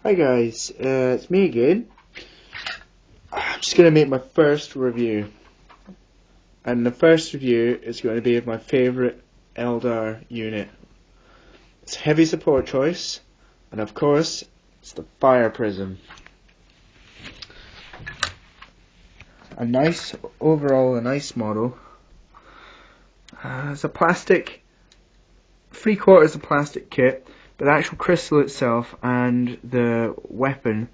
Hi guys, it's me again. I'm just going to make my first review. And the first review is going to be of my favourite Eldar unit. It's heavy support choice, and of course, it's the Fireprism. Overall a nice model. It's a plastic, 3/4 of plastic kit, but the actual crystal itself and the weapon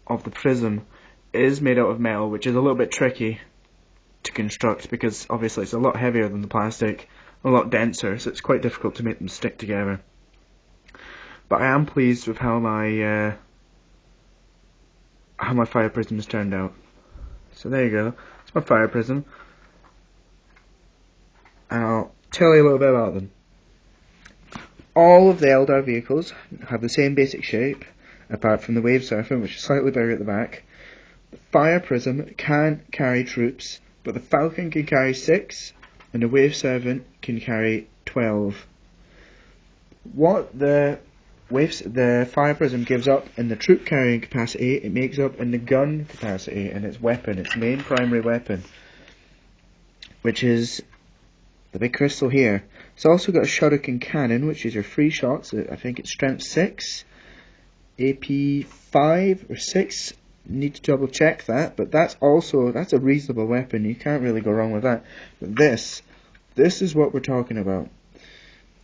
of the prism is made out of metal, which is a little bit tricky to construct because obviously it's a lot heavier than the plastic, a lot denser, so it's quite difficult to make them stick together. But I am pleased with how my Fireprism has turned out. So there you go, it's my Fireprism, and I'll tell you a little bit about them. All of the Eldar vehicles have the same basic shape, apart from the Wave Surfer, which is slightly bigger at the back. The Fireprism can carry troops, but the Falcon can carry 6, and the Wave Servant can carry 12. What the Fireprism gives up in the troop carrying capacity, it makes up in the gun capacity and its weapon, its main primary weapon, which is the big crystal here. It's also got a shuriken cannon, which is your 3 shots. I think it's strength 6, AP 5 or 6. Need to double check that, but that's a reasonable weapon. You can't really go wrong with that. But this is what we're talking about.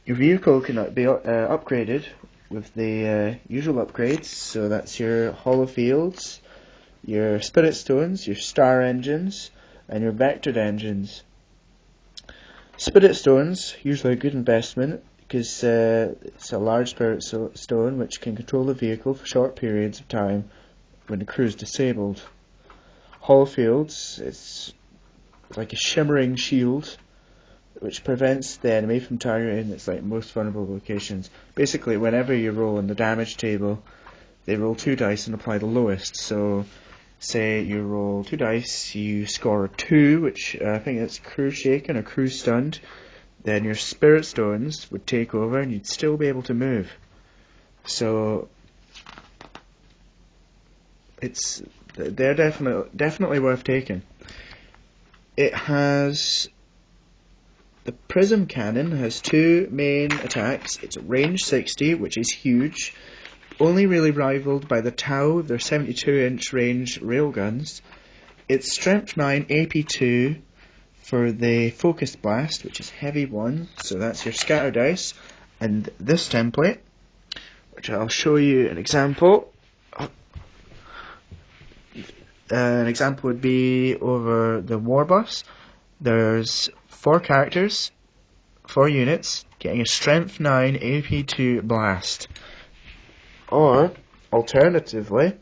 Your vehicle can be upgraded with the usual upgrades. So that's your hollow fields, your spirit stones, your star engines, and your vectored engines. Spirit stones, usually a good investment because it's a large spirit stone which can control the vehicle for short periods of time when the crew is disabled. Hollow fields, it's like a shimmering shield which prevents the enemy from targeting its most vulnerable locations. Basically, whenever you roll in the damage table, they roll 2 dice and apply the lowest. So say you roll 2 dice, you score a 2, which I think it's crew shaken or crew stunned, then your spirit stones would take over and you'd still be able to move. So they're definitely worth taking. It has the prism cannon has 2 main attacks. It's range 60, which is huge, only really rivaled by the Tau, their 72-inch range railguns. It's strength 9, AP 2 for the focused blast, which is heavy 1. So that's your scatter dice, and this template, which I'll show you an example. An example would be over the war bus. There's 4 characters, 4 units, getting a strength 9 AP 2 blast. Or, alternatively,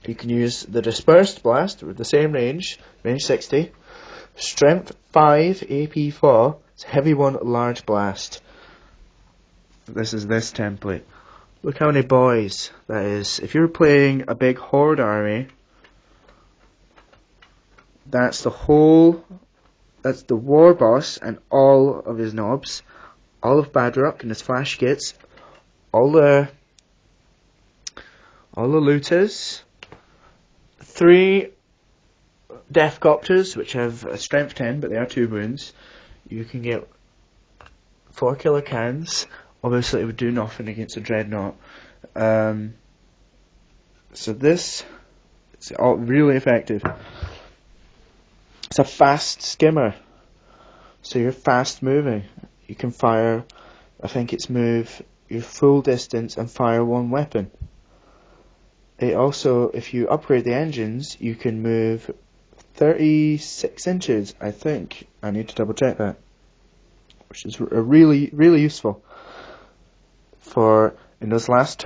you can use the dispersed blast with the same range 60, strength 5 AP 4, it's heavy 1 large blast. This is this template. Look how many boys that is. If you're playing a big horde army, that's the war boss and all of his knobs, all of Badrock and his flash kits, all the looters, 3 Deathcopters, which have a strength 10, but they are 2 wounds. You can get 4 killer cans. Obviously, it would do nothing against a dreadnought. So it's all really effective. It's a fast skimmer, so you're fast moving. You can fire, I think it's move your full distance and fire 1 weapon. It also, if you upgrade the engines, you can move 36 inches, I think. I need to double check that. Which is really useful for in the last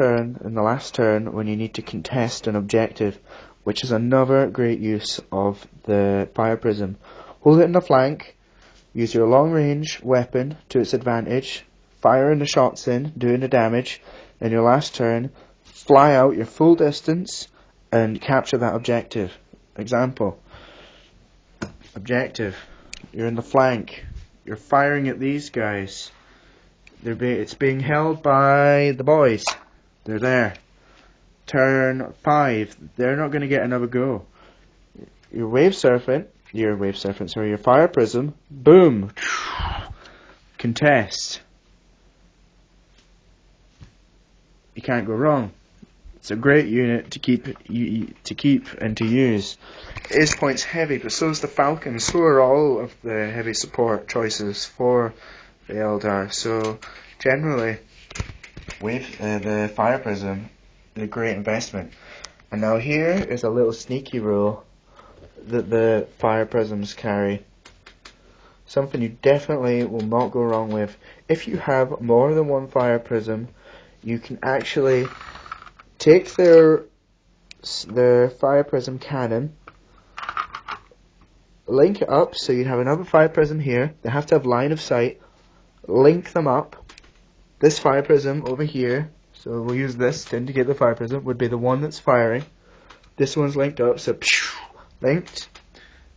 turn when you need to contest an objective, which is another great use of the Fireprism. Hold it in the flank, use your long range weapon to its advantage, firing the shots in, doing the damage, and your last turn, fly out your full distance and capture that objective. Example. Objective. You're in the flank. You're firing at these guys. It's being held by the boys. They're there. Turn 5. They're not going to get another go. Your Fire Prism, boom, contest. You can't go wrong. It's a great unit to keep and to use. It is points heavy, but so is the Falcon. So are all of the heavy support choices for the Eldar. So generally, with the Fire Prism, is a great investment. And now here is a little sneaky rule that the Fire Prisms carry. Something you definitely will not go wrong with. If you have more than one Fire Prism, you can actually take their Fire Prism cannon, link it up so you have another Fire Prism here. They have to have line of sight. Link them up. This Fire Prism over here, so we'll use this to indicate the Fire Prism, would be the one that's firing. This one's linked up, so linked.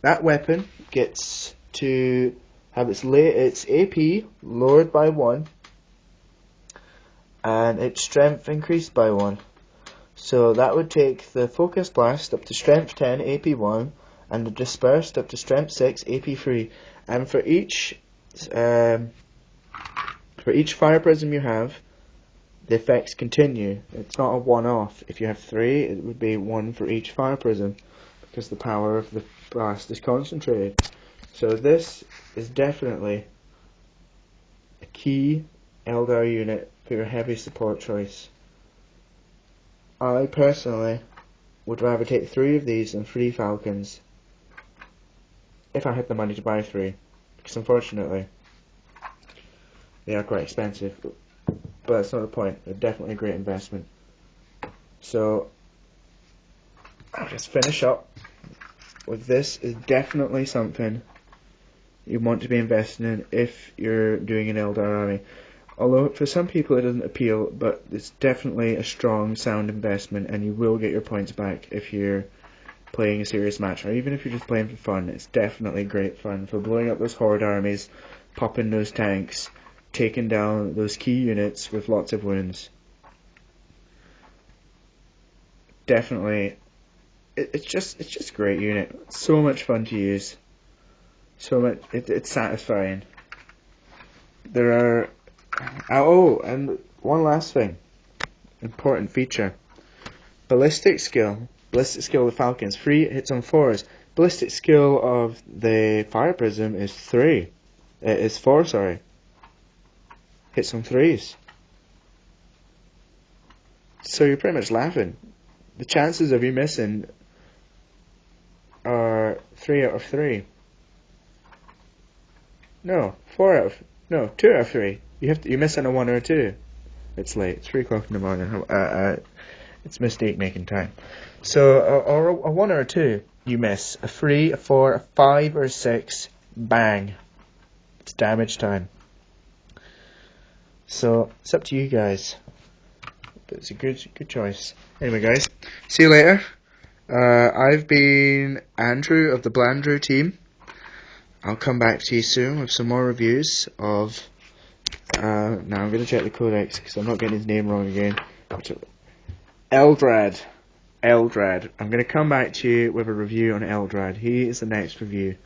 That weapon gets to have its AP lowered by 1 and its strength increased by 1. So that would take the Focus Blast up to strength 10 AP 1 and the Dispersed up to strength 6 AP 3. And for each Fire Prism you have, the effects continue. It's not a one-off. If you have 3, it would be 1 for each Fire Prism, because the power of the blast is concentrated. So this is definitely a key Eldar unit for your heavy support choice. I personally would rather take 3 of these than 3 Falcons, if I had the money to buy 3, because unfortunately they are quite expensive, but that's not the point. They're definitely a great investment. So I'll just finish up with this. Is definitely something you want to be investing in if you're doing an Eldar army. Although for some people it doesn't appeal, but it's definitely a strong, sound investment, and you will get your points back if you're playing a serious match, or even if you're just playing for fun. It's definitely great fun for blowing up those horde armies, popping those tanks, taking down those key units with lots of wounds. Definitely, it's just a great unit. So much fun to use. So much, it's satisfying. There are and one last thing, important feature: ballistic skill. Ballistic skill of the Falcons 3 hits on 4s. Ballistic skill of the Fire Prism is 3. It is 4, sorry. Hits on 3s. So you're pretty much laughing. The chances of you missing are 3 out of 3. No, 2 out of 3. You miss on a 1 or a 2. It's late. It's 3 o'clock in the morning. It's mistake making time. So a 1 or a 2, you miss. A 3, a 4, a 5 or a 6, bang. It's damage time. So it's up to you guys. But it's a good choice. Anyway, guys, see you later. I've been Andrew of the Blandrew team. I'll come back to you soon with some more reviews of. Now I'm going to check the codex because I'm not getting his name wrong again. Eldrad. I'm going to come back to you with a review on Eldrad. He is the next review.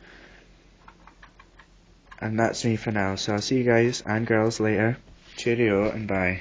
And that's me for now. So I'll see you guys and girls later. Cheerio and bye.